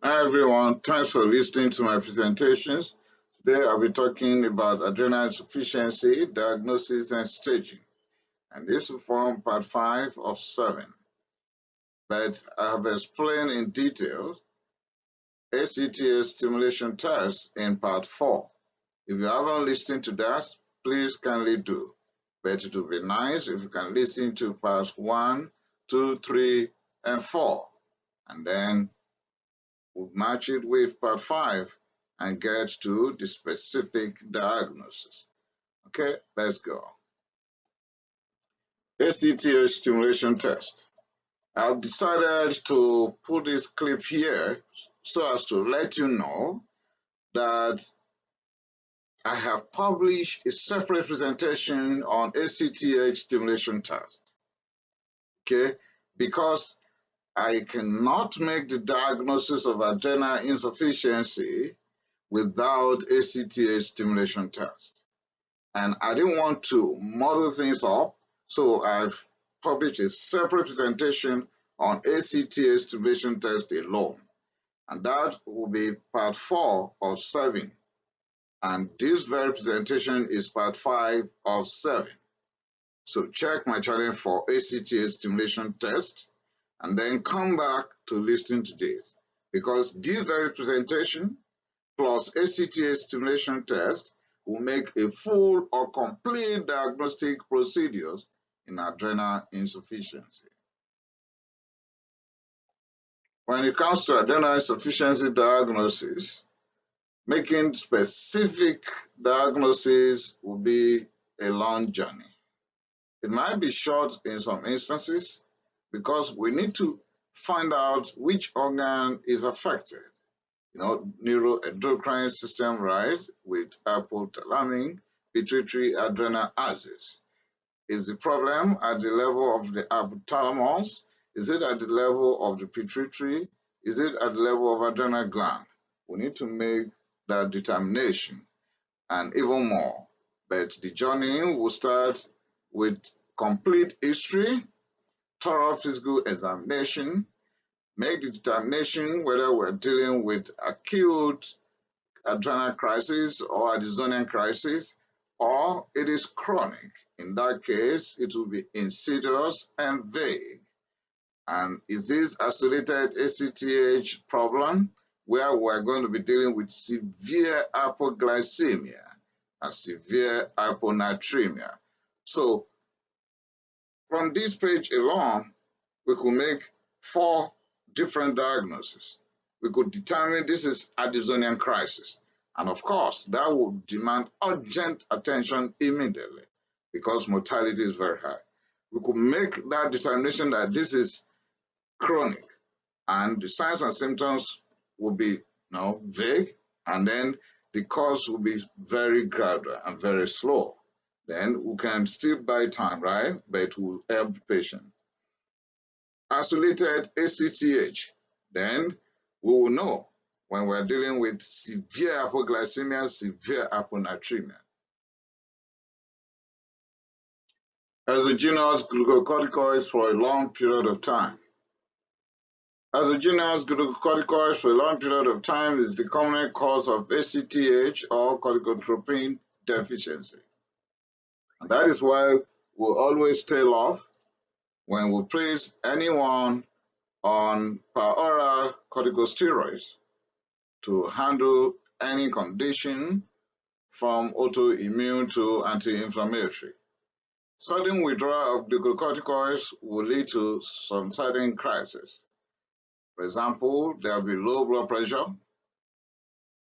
Hi everyone, thanks for listening to my presentations. Today I'll be talking about adrenal insufficiency, diagnosis and staging. And this will form part 5 of 7. But I have explained in detail ACTH stimulation test in part 4. If you haven't listened to that, please kindly do. But it would be nice if you can listen to parts 1, 2, 3, and 4. And then we'll match it with part 5 and get to the specific diagnosis. Okay, let's go. ACTH stimulation test. I've decided to put this clip here so as to let you know that I have published a separate presentation on ACTH stimulation test. Okay, because I cannot make the diagnosis of adrenal insufficiency without ACTH stimulation test. And I didn't want to muddle things up, so I've published a separate presentation on ACTH stimulation test alone. And that will be part 4 of 7. And this very presentation is part 5 of 7. So check my channel for ACTH stimulation test and then come back to listen to this, because this very presentation plus ACTH stimulation test will make a full or complete diagnostic procedures in adrenal insufficiency. When it comes to adrenal insufficiency diagnosis, making specific diagnosis will be a long journey. It might be short in some instances because we need to find out which organ is affected. Neuroendocrine system, right, with hypothalamic, pituitary, adrenal axis. Is the problem at the level of the hypothalamus? Is it at the level of the pituitary? Is it at the level of adrenal gland? We need to make that determination and even more. But the journey will start with complete history, thorough physical examination, make the determination whether we're dealing with acute adrenal crisis or Addisonian crisis, or it is chronic. In that case, it will be insidious and vague. And is this isolated ACTH problem where we're going to be dealing with severe hypoglycemia and severe hyponatremia? So from this page alone, we could make 4 different diagnoses. We could determine this is Addisonian crisis. And of course, that would demand urgent attention immediately because mortality is very high. We could make that determination that this is chronic and the signs and symptoms will be vague, and then the course will be very gradual and very slow. Then we can still buy time, right? But it will help the patient. Isolated ACTH, then we will know when we're dealing with severe hypoglycemia, severe hyponatremia. Exogenous glucocorticoids for a long period of time. Exogenous glucocorticoids for a long period of time is the common cause of ACTH or corticotropin deficiency. And that is why we'll always tail off when we place anyone on per-oral corticosteroids to handle any condition from autoimmune to anti-inflammatory. Sudden withdrawal of glucocorticoids will lead to some sudden crisis. For example, there will be low blood pressure,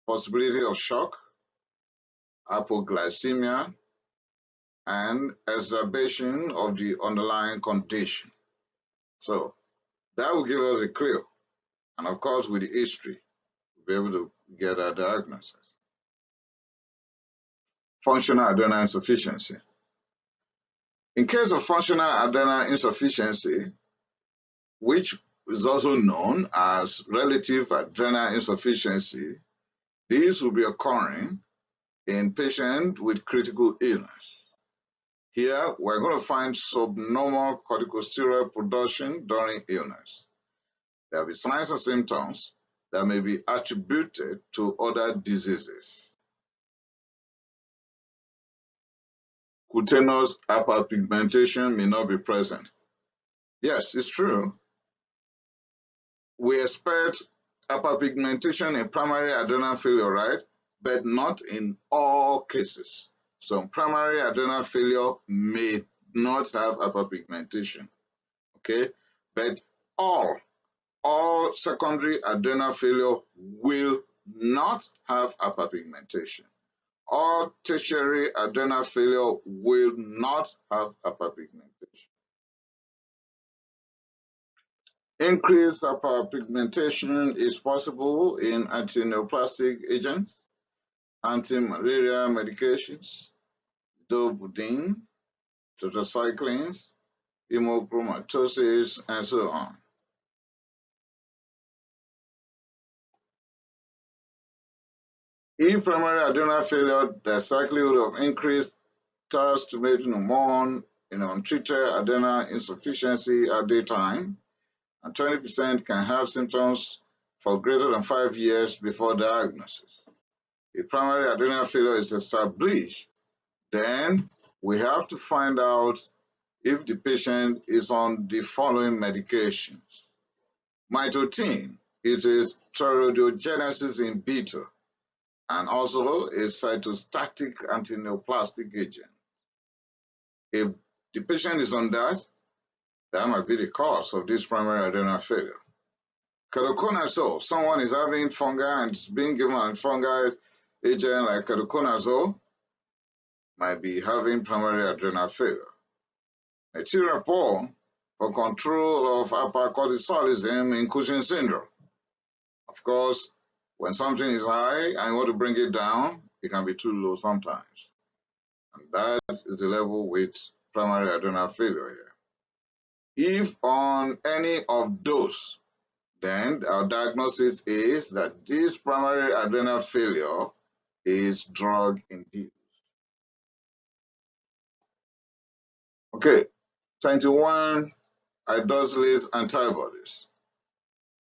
possibility of shock, hypoglycemia, and exacerbation of the underlying condition. So that will give us a clue. And of course, with the history, we'll be able to get our diagnosis. Functional adrenal insufficiency. In case of functional adrenal insufficiency, which is also known as relative adrenal insufficiency, this will be occurring in patients with critical illness. Here, we're going to find subnormal corticosteroid production during illness. There will be signs and symptoms, that may be attributed to other diseases. Cutaneous hyperpigmentation may not be present. Yes, it's true. We expect hyperpigmentation in primary adrenal failure, right? But not in all cases. Some primary adrenal failure may not have hyperpigmentation, okay? But all secondary adrenal failure will not have hyperpigmentation. All tertiary adrenal failure will not have hyperpigmentation. Increased hyperpigmentation is possible in antineoplastic agents, anti-malaria medications, dobutamine, tetracyclines, hemochromatosis, and so on. In primary adrenal failure, there's likelihood of increased stimulating hormone in untreated adrenal insufficiency at daytime, and 20% can have symptoms for greater than 5 years before diagnosis. If primary adrenal failure is established, then we have to find out if the patient is on the following medications. Mitotin is a steroidogenesis inhibitor and also a cytostatic antineoplastic agent. If the patient is on that might be the cause of this primary adrenal failure. Ketoconazole, someone is having fungi and is being given a fungal agent like ketoconazole, might be having primary adrenal failure. Metyrapol for control of hypercortisolism in Cushing's syndrome. Of course, when something is high and you want to bring it down, it can be too low sometimes. And that is the level with primary adrenal failure here. If on any of those, then our diagnosis is that this primary adrenal failure is drug-induced. Okay, 21, isolate antibodies.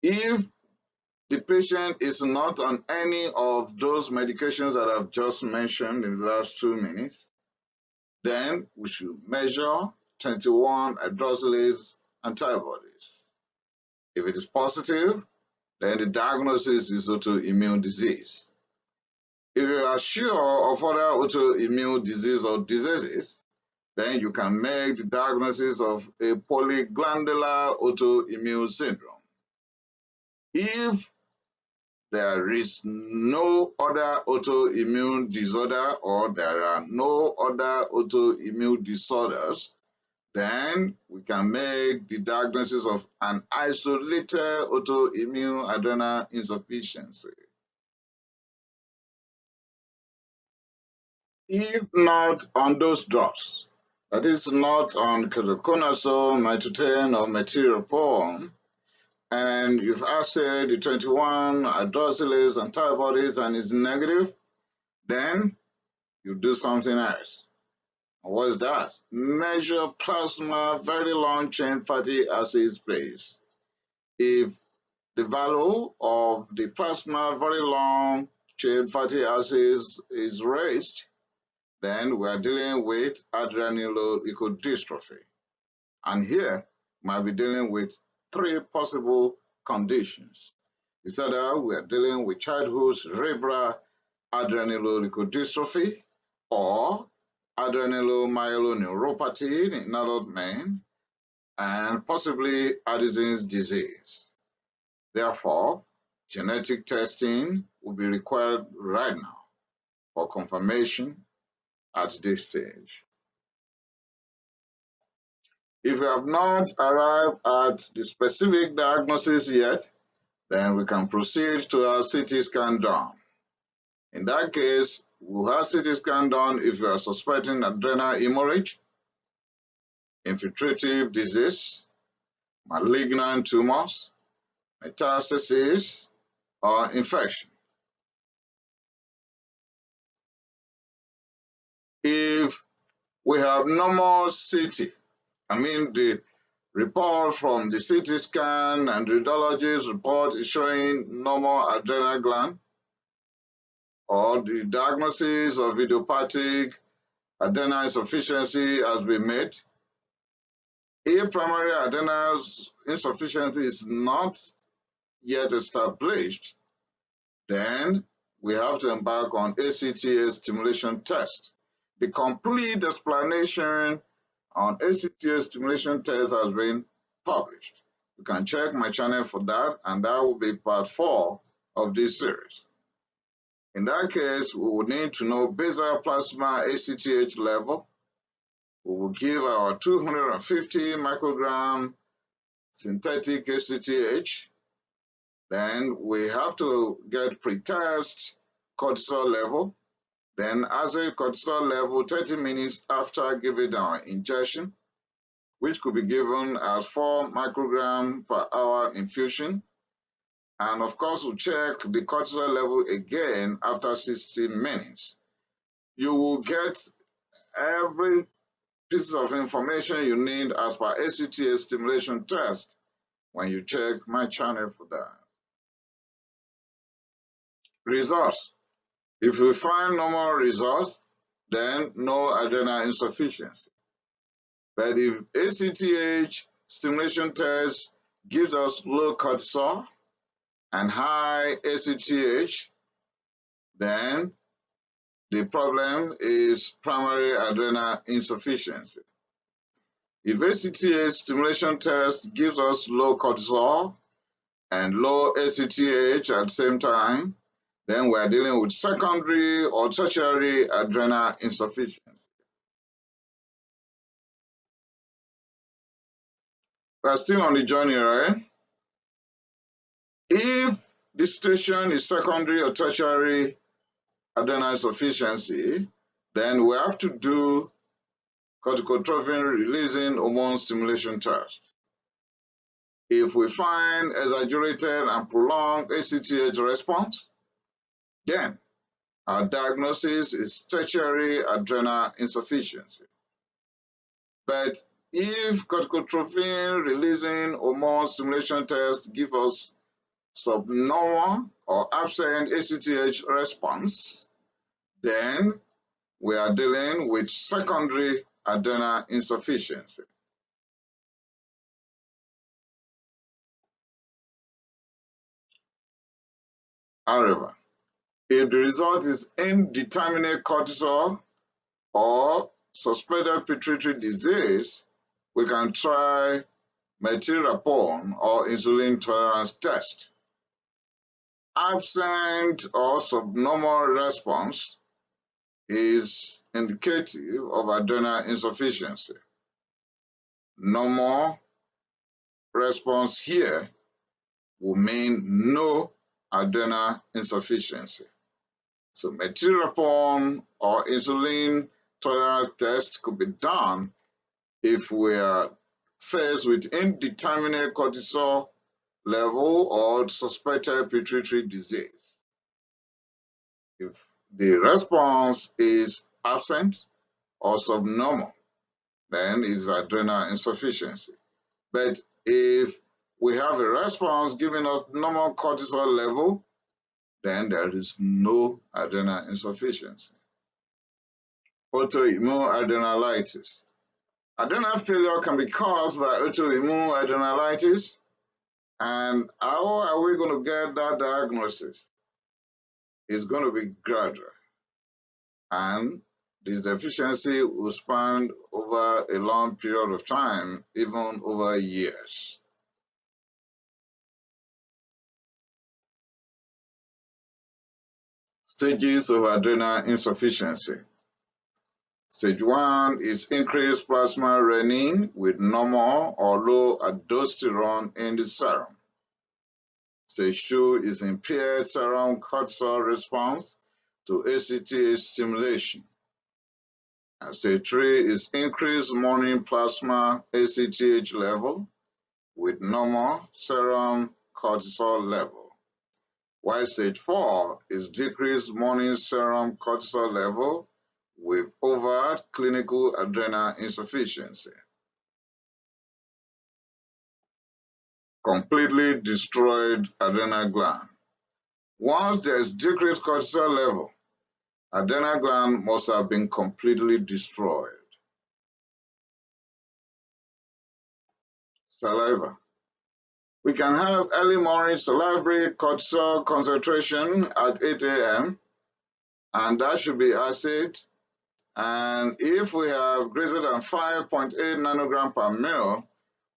If the patient is not on any of those medications that I've just mentioned in the last 2 minutes, then we should measure 21 hydroxylase antibodies. If it is positive, then the diagnosis is autoimmune disease. If you are sure of other autoimmune disease or diseases, then you can make the diagnosis of a polyglandular autoimmune syndrome. If there is no other autoimmune disorder or there are no other autoimmune disorders, then we can make the diagnosis of an isolated autoimmune adrenal insufficiency. If not on those drugs, that is not on ketoconazole, mitotin, or metyrapol, and you've assayed the 21 hydroxylase antibodies and it's negative, then you do something else. What is that? Measure plasma very long chain fatty acids, please. If the value of the plasma very long chain fatty acids is raised, then we are dealing with adrenoleukodystrophy. And here, we might be dealing with 3 possible conditions. It's either we are dealing with childhood cerebral adrenoleukodystrophy or adrenomyeloneuropathy in adult men, and possibly Addison's disease. Therefore, genetic testing will be required right now for confirmation at this stage. If we have not arrived at the specific diagnosis yet, then we can proceed to our CT scan done. In that case, we'll have CT scan done if we are suspecting adrenal hemorrhage, infiltrative disease, malignant tumors, metastasis, or infection. If we have normal CT, I mean the report from the CT scan and radiologist report is showing normal adrenal gland, or the diagnosis of idiopathic adrenal insufficiency has been made. If primary adrenal insufficiency is not yet established, then we have to embark on ACTH stimulation test. The complete explanation on ACTH stimulation test has been published. You can check my channel for that, and that will be part 4 of this series. In that case, we will need to know basal plasma ACTH level. We will give our 250 microgram synthetic ACTH. Then we have to get pretest cortisol level. Then as a cortisol level 30 minutes after giving our injection, which could be given as 4 microgram per hour infusion. And of course, we'll check the cortisol level again after 60 minutes. You will get every piece of information you need as per ACTH stimulation test when you check my channel for that. Results. If we find normal results, then no adrenal insufficiency. But if ACTH stimulation test gives us low cortisol and high ACTH, then the problem is primary adrenal insufficiency. If ACTH stimulation test gives us low cortisol and low ACTH at the same time, then we are dealing with secondary or tertiary adrenal insufficiency. We are still on the journey, right? If the situation is secondary or tertiary adrenal insufficiency, then we have to do corticotropin releasing hormone stimulation test. If we find exaggerated and prolonged ACTH response, then our diagnosis is tertiary adrenal insufficiency. But if corticotropin releasing hormone stimulation test give us subnormal or absent ACTH response, then we are dealing with secondary adrenal insufficiency. However, if the result is indeterminate cortisol or suspected pituitary disease, we can try methyl-rapone or insulin tolerance test. Absent or subnormal response is indicative of adrenal insufficiency. Normal response here will mean no adrenal insufficiency. So methyl-rapone or insulin tolerance test could be done if we are faced with indeterminate cortisol level or suspected pituitary disease. If the response is absent or subnormal, then it's adrenal insufficiency. But if we have a response giving us normal cortisol level, then there is no adrenal insufficiency. Autoimmune adrenalitis. Adrenal failure can be caused by autoimmune adrenalitis. And how are we going to get that diagnosis? It's going to be gradual. And this deficiency will span over a long period of time, even over years. Stages of adrenal insufficiency. Stage 1 is increased plasma renin with normal or low aldosterone in the serum. Stage 2 is impaired serum cortisol response to ACTH stimulation. And stage 3 is increased morning plasma ACTH level with normal serum cortisol level. While stage 4 is decreased morning serum cortisol level with overt clinical adrenal insufficiency. completely destroyed adrenal gland. Once there is decreased cortisol level, adrenal gland must have been completely destroyed. Saliva. We can have early morning salivary cortisol concentration at 8 a.m. and that should be acid. And if we have greater than 5.8 nanogram per ml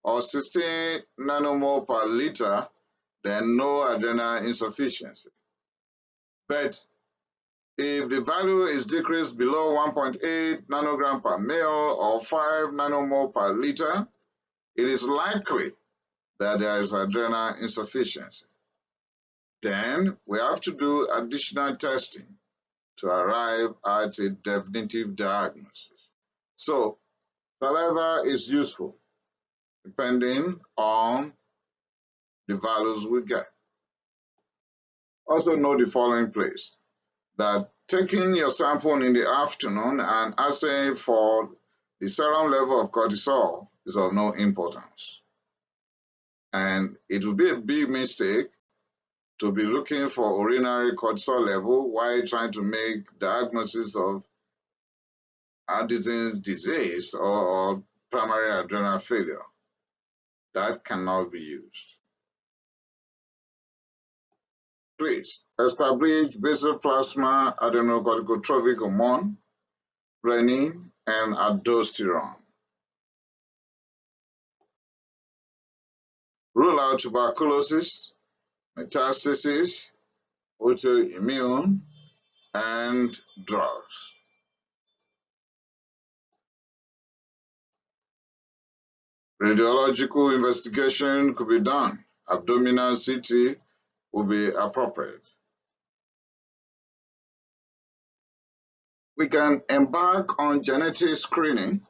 or 16 nanomole per liter, then no adrenal insufficiency. But if the value is decreased below 1.8 nanogram per ml or 5 nanomole per liter, it is likely that there is adrenal insufficiency. Then we have to do additional testing to arrive at a definitive diagnosis. So, saliva is useful depending on the values we get. Also note the following place, that taking your sample in the afternoon and assaying for the serum level of cortisol is of no importance. And it would be a big mistake to be looking for urinary cortisol level while trying to make diagnosis of Addison's disease or primary adrenal failure. That cannot be used. Please establish basal plasma adrenocorticotropic hormone, renin, and aldosterone. Rule out tuberculosis, metastasis, autoimmune, and drugs. Radiological investigation could be done. Abdominal CT will be appropriate. We can embark on genetic screening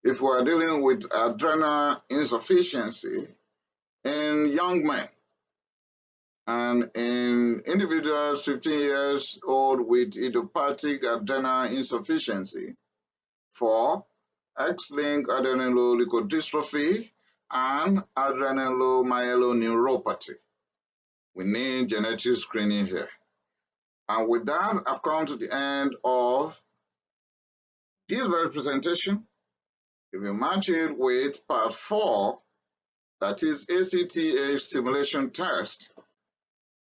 if we are dealing with adrenal insufficiency in young men and in individuals 15 years old with idiopathic adrenal insufficiency for X-linked adrenoleukodystrophy and adrenomyeloneuropathy. We need genetic screening here. And with that, I've come to the end of this very presentation. If you match it with part 4, that is ACTH stimulation test,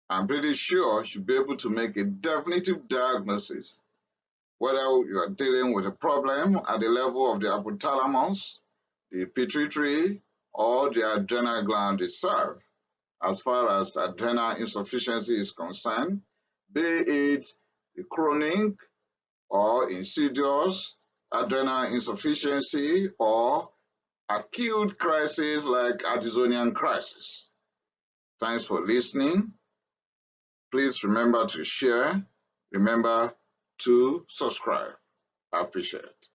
I'm pretty sure you'll be able to make a definitive diagnosis whether you are dealing with a problem at the level of the hypothalamus, the pituitary, or the adrenal gland itself, as far as adrenal insufficiency is concerned, be it the chronic or insidious adrenal insufficiency or acute crisis like Addisonian crisis. Thanks for listening. Please remember to share. Remember to subscribe. I appreciate it.